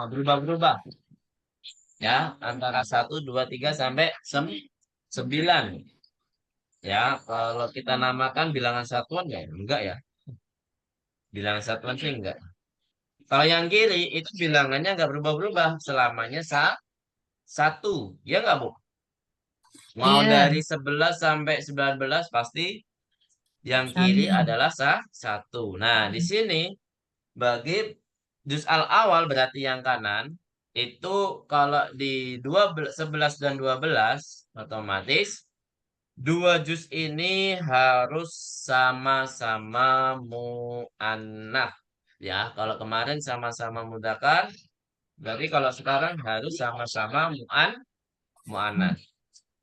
berubah-berubah. Ya, antara 1, 2, 3 sampai 9. Ya, kalau kita namakan bilangan satuan ya enggak ya. Bilangan satuan sih enggak. Kalau yang kiri itu bilangannya enggak berubah-berubah selamanya satu. Ya enggak, Bu? Mau dari 11 sampai 19 pasti yang kiri adalah satu. Nah, di sini bagi juz al-awal berarti yang kanan itu kalau di 11 dan 12 otomatis dua juz ini harus sama-sama mu'annats ya. Kalau kemarin sama-sama mudzakkar, berarti kalau sekarang harus sama-sama mu'annats.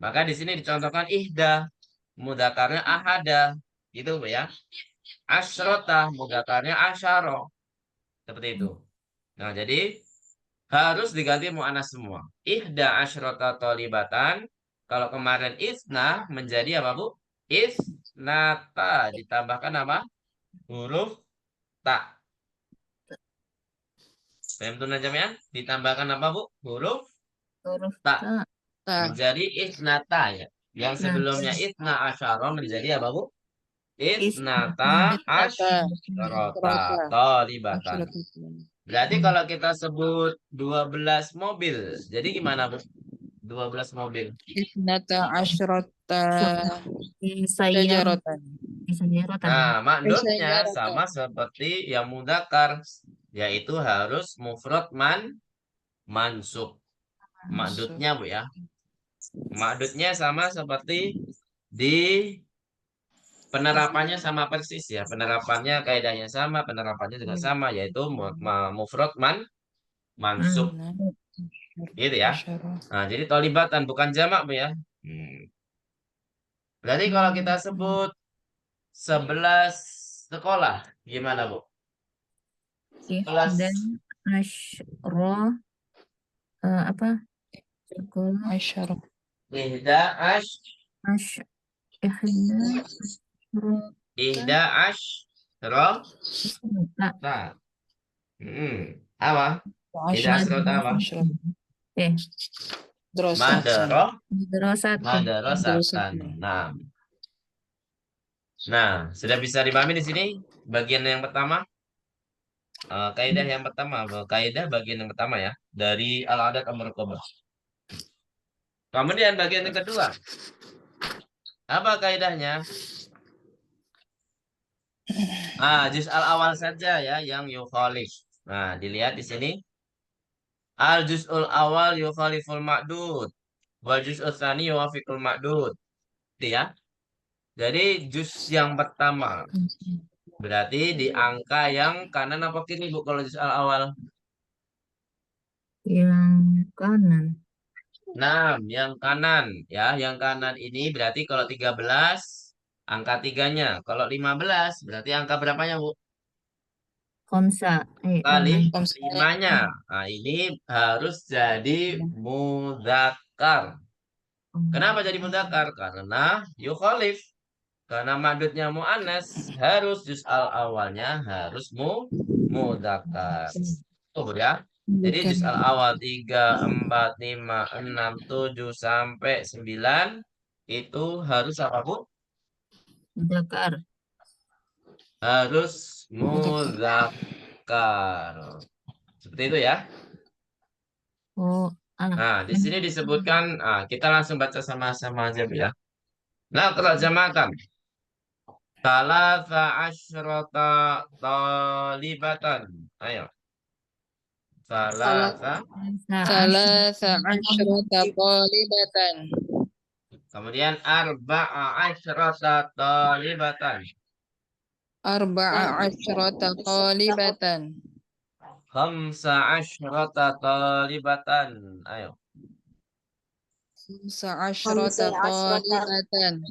Maka di sini dicontohkan ihda, mudzakarnya ahada, gitu ya. Asyrota, mudzakarnya asyara. Seperti itu. Nah, jadi harus diganti mu'annas semua. Ihda asyrota tolibatan. Kalau kemarin isna menjadi apa, Bu? Isnata. Ditambahkan apa? Huruf ta. Paham tuh najamnya? Ditambahkan apa, Bu? Huruf ta. Menjadi isnata ya. Yang sebelumnya isna asyara menjadi apa, Bu? Isnata asyarota tolibatan. Berarti kalau kita sebut 12 mobil, jadi gimana, Bu? 12 mobil. Isnata asyrata Sayyar, syajaratan. sayyaratan. Nah, makdudnya Sayyaratan. sama seperti yang mudzakkar, yaitu harus mufrad mansub. Makdudnya, Bu ya. Makdudnya sama seperti di penerapannya sama persis ya. Penerapannya kaidahnya sama, penerapannya juga sama, yaitu mufrad mansub. Gitu ya. Nah, jadi tolibatan bukan jamak, Bu ya. Berarti kalau kita sebut 11 sekolah, gimana, Bu? Dan asyro apa? Sekolah Asyara. Ihda asyro. Nah, apa? Ihda asyrota apa? Madrasatan. Nah, sudah bisa dipahami di sini bagian yang pertama. Kaidah yang pertama, kaidah bagian yang pertama ya dari al-adat al-murakkabah. Kemudian bagian yang kedua, apa kaidahnya? Juz al-awal saja ya yang yukhalif. Nah, dilihat di sini. Al-juz'ul awal yukhaliful ma'dud. Wal juz'ul tsani yuwafiqul ma'dud. Itu ya. Jadi juz yang pertama berarti di angka yang kanan apa kiri, Bu, kalau juz al-awal? Yang kanan. Nah, yang kanan ya, yang kanan ini berarti kalau 13 angka 3-nya. Kalau 15 berarti angka berapanya, Bu? Komsa. Kali 5-nya. Nah, ini harus jadi mudzakkar. Kenapa jadi mudzakkar? Karena yukhalif. Karena madudnya mu'annas, harus juz al-awalnya harus mudzakkar. Tuh ya. Jadi juz al-awal 3, 4, 5, 6, 7 sampai 9 itu harus apa, Bu? Mudzakkar. Harus mudzakkar. Seperti itu ya. Nah, di sini disebutkan, kita langsung baca sama-sama aja, Bu ya. Nah, terjemahkan. Salasa asyrata talibatan. Ayo. Salasa asyrata talibatan. Kemudian arba'a asyrata talibatan. Arba'a asyrata talibatan. Khamsa asyrata talibatan. Ayo. Khamsa asyrata talibatan.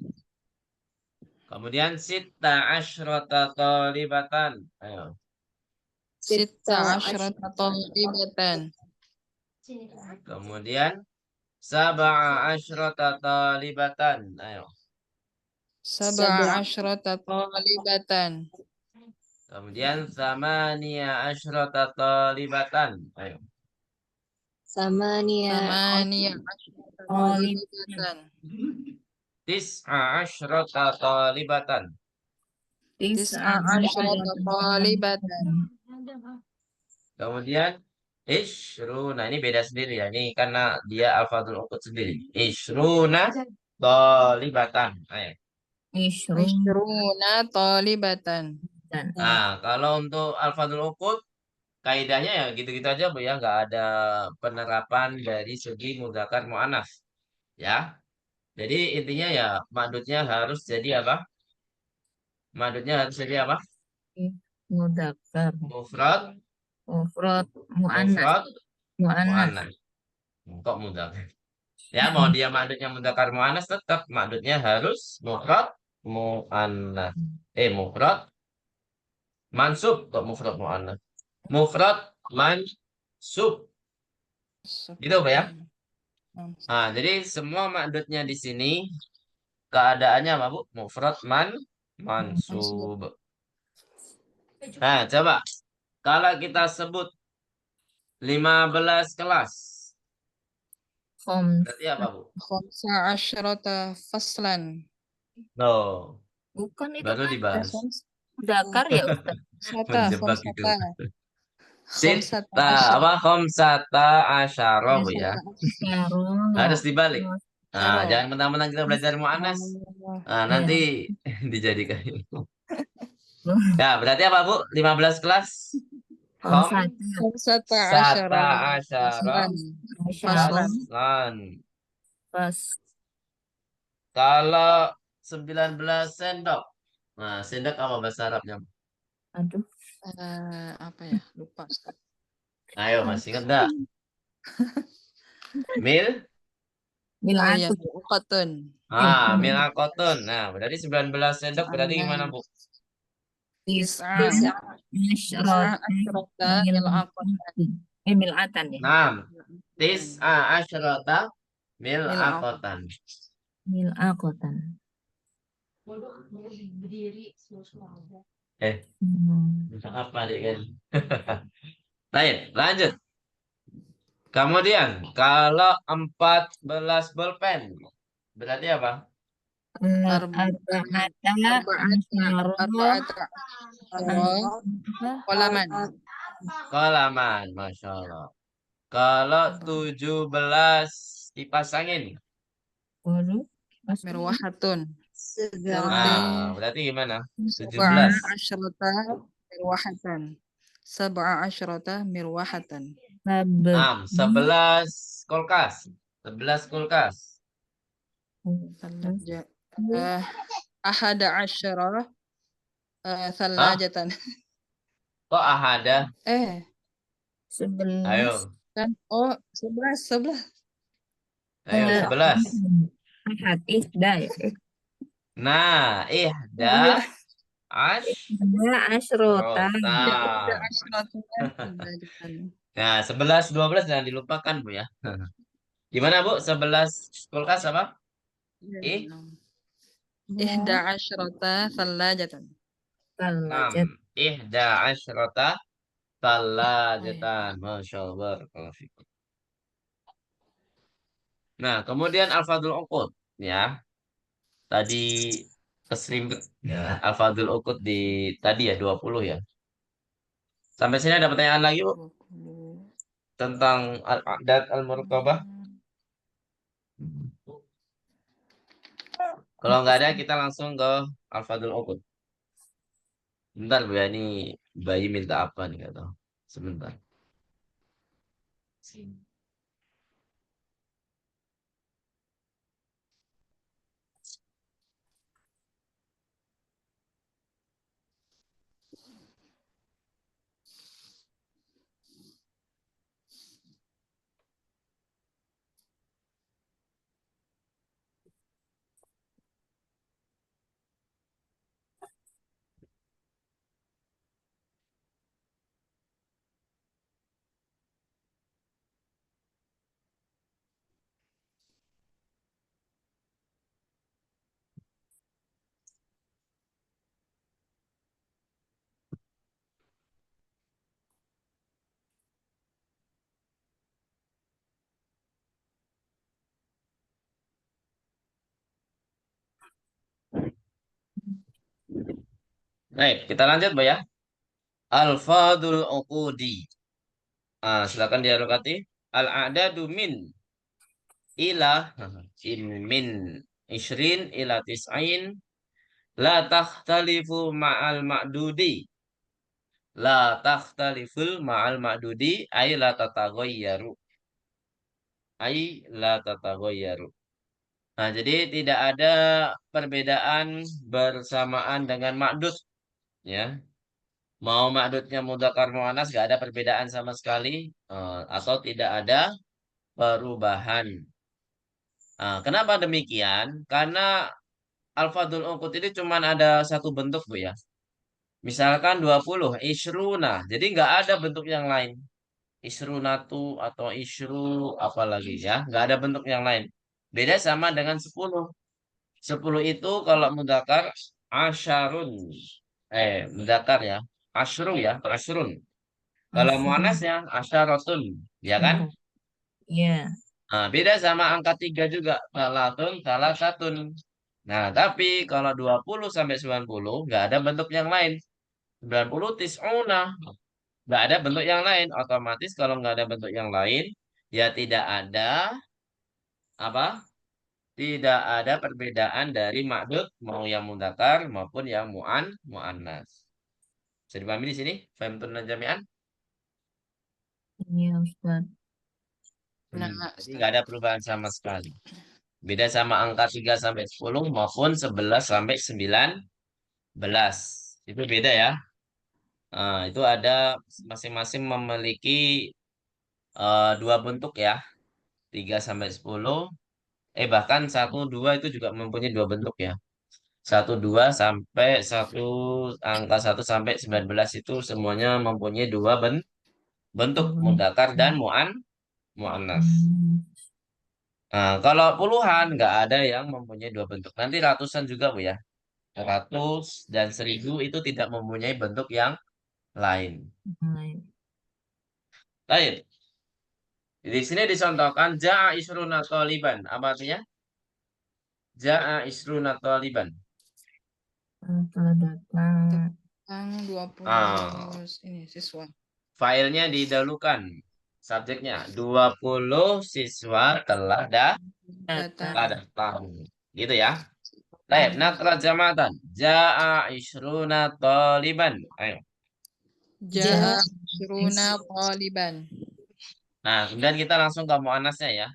Kemudian sitta asyrata talibatan. Ayo. Sitta asyrata talibatan. Kemudian sab'a asyrata talibatan. Ayo. Sab'a asyrata talibatan. Kemudian samaniya asyrata talibatan. Ayo. Samaniya asyrata talibatan. Tis'a asyrata talibatan. Tis'a asyrata talibatan. Kemudian isyruna, ini beda sendiri ya. Ini karena dia alfadul uqud sendiri. Isyruna talibatan. Ayo. Isyruna talibatan. Nah, kalau untuk alfadul uqud kaidahnya ya gitu-gitu aja, Bu ya, nggak ada penerapan dari segi mudzakkar muannats. Ya. Jadi intinya ya madudnya harus jadi apa? Madudnya harus jadi apa? Mudzakkar. Mufrad Mu'annas. Kok mudzakkar? Ya, mau dia madudnya mudzakkar muannats tetap madudnya harus mufrad muannats. Mufrad mansub, kok mufrad muannats? Mufrad mansub. Gitu, Pak ya? Nah, jadi semua madudnya di sini keadaannya apa, Bu? Mufrad mansub. Nah, coba kalau kita sebut 15 kelas. Berarti apa, Bu? Khamsa asyrata faslan. No. Bukan itu Baru kan dibahas. mudzakkar ya, Ustaz? Menjebak gitu. Khamsata Sita asyara. apa khamsata asyara Bu ya. Asyara. Harus dibalik. Nah, Asyara. jangan mentang-mentang kita belajar muannas. Oh, Nah, Ya. nanti dijadikan. Ya, berarti apa Bu? 15 kelas. Khamsata. Khamsata Sata asyara. asyara Asyara. faslan. Pas. Kalau 19 sendok. Nah, sendok apa bahasa Arabnya? Aduh. Apa ya? Lupa. Ayo, masih ingat nggak? Mil? Oh iya, Milatun. Qatun. Mil akotun. Nah, berarti 19 sendok berarti gimana Bu? Tis'a. Tis'a. Asyrata mil'aqatan. Milatan ya. 6. Tis'a asyrata mil Mil'aqatan. akotan. Mil'aqatan. Bisa apa adik kan? Baik, lanjut. Kemudian, kalau 14 bolpen, berarti apa? Arba'ata Arba'ata qalaman. Kolaman, Masya Allah. Kalau 17 kipas angin. Waduh. Mirwahatun. Berarti gimana? Sab'a 17. asyrata mirwahatan. Sab'a asyrata mirwahatan. 11 kulkas. 11 kulkas. Ahada asyara thalajatan. Kok ahada? 11. Ayo. Kan? Oh, 11. Ayo, 11. Ahad. Ihda ya. Nah, ihda Asyrota. Nah, 11, 12 jangan dilupakan, Bu ya. Gimana, Bu? 11 kulkas apa? Ihda asyrata thalajatan. Thalajat. Ihda asyrata thalajatan. Masya Allah. Nah, kemudian alfadul uqud. Ya, tadi keserimpet. Ya, alfadul uqud di tadi ya, 20 ya. Sampai sini ada pertanyaan lagi, Bu? Tentang al-a'dad al-murqabah. Kalau nggak ada, kita langsung ke alfadul uqud. Bentar, Bu ya, ini bayi minta apa nih, nggak tahu. Sebentar. Baik, kita lanjut, Bu ya. Alfadul uqudi. Silakan dialogati. Al-a'dadu min ila min isrin ila tis'ain la takhtalifu ma'al ma'dudi. La takhtaliful ma'al ma'dudi ay la tatagayyaru. Ay la tatagayyaru. Nah, jadi tidak ada perbedaan bersamaan dengan ma'dud ya. Mau ma'dudnya mudzakkar muannas gak ada perbedaan sama sekali atau tidak ada perubahan. Kenapa demikian? Karena alfadul uqud ini cuma ada satu bentuk, Bu ya. Misalkan 20, isruna. Jadi nggak ada bentuk yang lain. Isrunatu atau isru apalagi ya. Nggak ada bentuk yang lain. Beda sama dengan 10. 10 itu kalau mudzakkar asyarun. Mudzakkar ya. Asyru ya, asyrun. Kalau muannasnya asyaratun, ya kan? Iya. Beda sama angka 3 juga. Salah satun. Nah, tapi kalau 20 sampai 90 nggak ada bentuk yang lain. 90 tis'una. Nggak ada bentuk yang lain. Otomatis kalau nggak ada bentuk yang lain, ya tidak ada apa? Tidak ada perbedaan dari ma'dud mau yang mudzakkar maupun yang mu'annas. Bisa dipahami di sini? Fahimtum jami'an? Iya, Ustaz. Nah, Jadi nggak ada perubahan sama sekali. Beda sama angka 3 sampai 10 maupun 11 sampai 19. Itu beda ya. Nah, itu ada masing-masing memiliki dua bentuk ya. 3 sampai 10. Bahkan 1, 2 itu juga mempunyai dua bentuk ya. 1, 2 sampai angka 1 sampai 19 itu semuanya mempunyai dua bentuk mudzakkar dan mu'annas. Nah, kalau puluhan nggak ada yang mempunyai dua bentuk. Nanti ratusan juga Bu ya. 100 dan 1000 itu tidak mempunyai bentuk yang lain. Baik. Di sini dicontohkan ja'a isruna taliban. Apa artinya? Ja'a isruna taliban. Telah datang. Yang 20 Ah, ini siswa. Filenya didahulukan. Subjeknya 20 siswa telah Datang. datang. Gitu ya. Baik, nakra jamatan. Ja'a isruna taliban. Ayo. Ja'a isruna taliban. Nah, kemudian kita langsung ke muannasnya ya.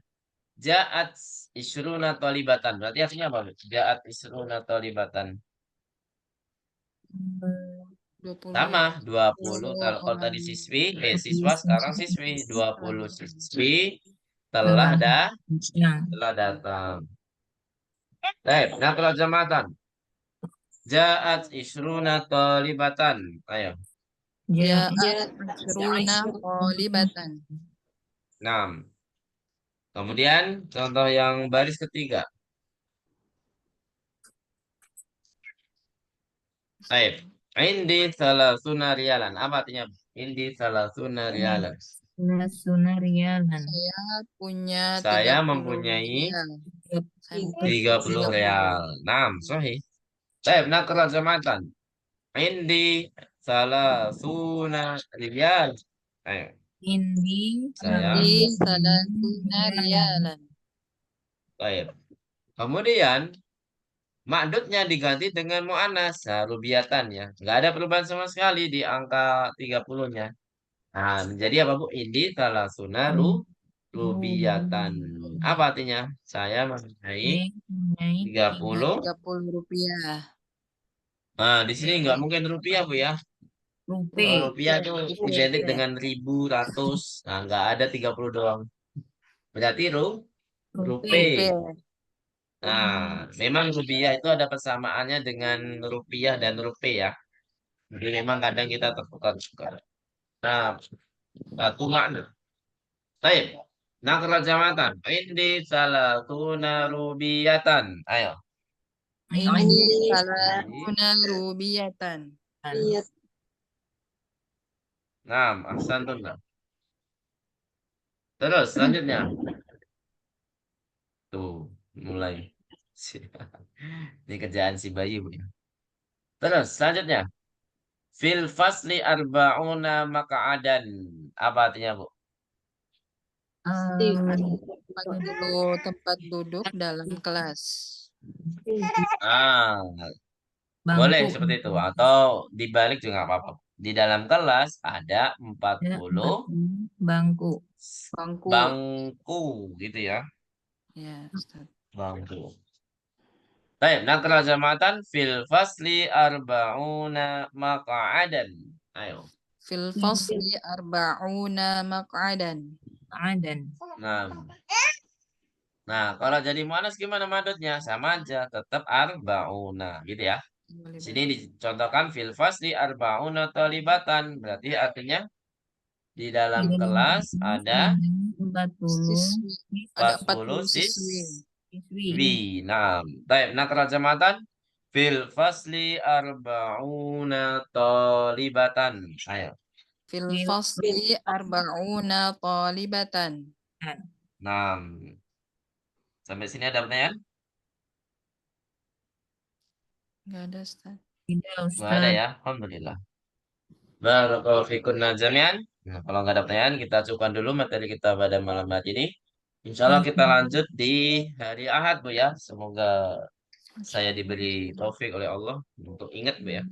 Ja'at isruna talibatan. Berarti artinya apa? Ja'at isruna talibatan. 20 Sama, 20. Kalau orang. tadi siswa sekarang siswi. 20 siswi telah datang. Baik, nakra jamatan. Ja'at isruna talibatan. Ayo. Ja'at isruna talibatan. 6. Kemudian contoh yang baris ketiga. Baik. Indi salasuna rialan. Apa artinya? Indi salasuna rialan. Saya punya Saya 30 mempunyai rial. 30 real. 6. Sahih. Baik, nakra jamatan. Indi salasuna rial. Ayo. Saya. Di salasuna rialan. Baik. Kemudian ma'dudnya diganti dengan mu'annas, rubiatan ya. Nggak ada perubahan sama sekali di angka 30-nya. Nah, menjadi apa Bu? Ini salasuna rubiatan. Apa artinya? Saya mempunyai 30. 30 rupiah. Nah, di sini nggak mungkin rupiah Bu ya. Kalau rupiah itu identik dengan ribu, ratus. Nah, nggak ada 30 doang. Berarti rupiah. Nah, memang rupiah itu ada persamaannya dengan rupiah dan rupiah ya. Jadi memang kadang kita tertukar-tukar. Nah, satu makna. Baik. Nakra jamatan. Indi salatuna rubiyatan. Ayo. Ini salasuna rubiyatan. Nah, ahsantun. Terus selanjutnya. Tuh, mulai. Ini kerjaan si Bayu Bu ya. Terus selanjutnya. Fil fasli arba'una maka'adan. Apa artinya Bu? 40 tempat duduk dalam kelas. Ah, boleh seperti itu. Atau dibalik juga nggak apa-apa. Di dalam kelas ada 40 bangku. bangku gitu ya. Ya, Ustaz. Bangku. Baik, nakra jamatan fil fasli arba'una maq'adan. Ayo. Fil fasli arba'una maq'adan. Nah. Nah, kalau jadi muannas gimana madutnya? Sama aja, tetap arba'una gitu ya. Sini dicontohkan fil fasli arba'una talibatan. Berarti artinya di dalam kelas ada 40 siswi. Nah, baik, nakra jamatan fil fasli arba'una talibatan. Ayo. Fil fasli arba'una talibatan. Nah, sampai sini ada pertanyaan? Enggak ada, Ustaz. Nggak ada ya, alhamdulillah. Barakallahu fikunna jami'an. Nah, kalau nggak ada pertanyaan, kita cukupkan dulu materi kita pada malam hari ini. Insya Allah kita lanjut di hari Ahad, Bu ya. Semoga saya diberi taufik oleh Allah untuk ingat, Bu ya.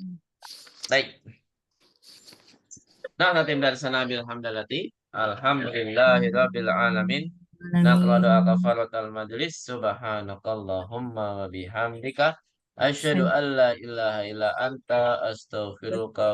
Baik. Nah, nanti dari sana bilhamdalati. Alhamdulillahirabbil alamin. Naqra'u kafaratal majlis. Subhanakallahumma wa bihamdika. Asyhadu an la ilaha illa anta astaghfiruka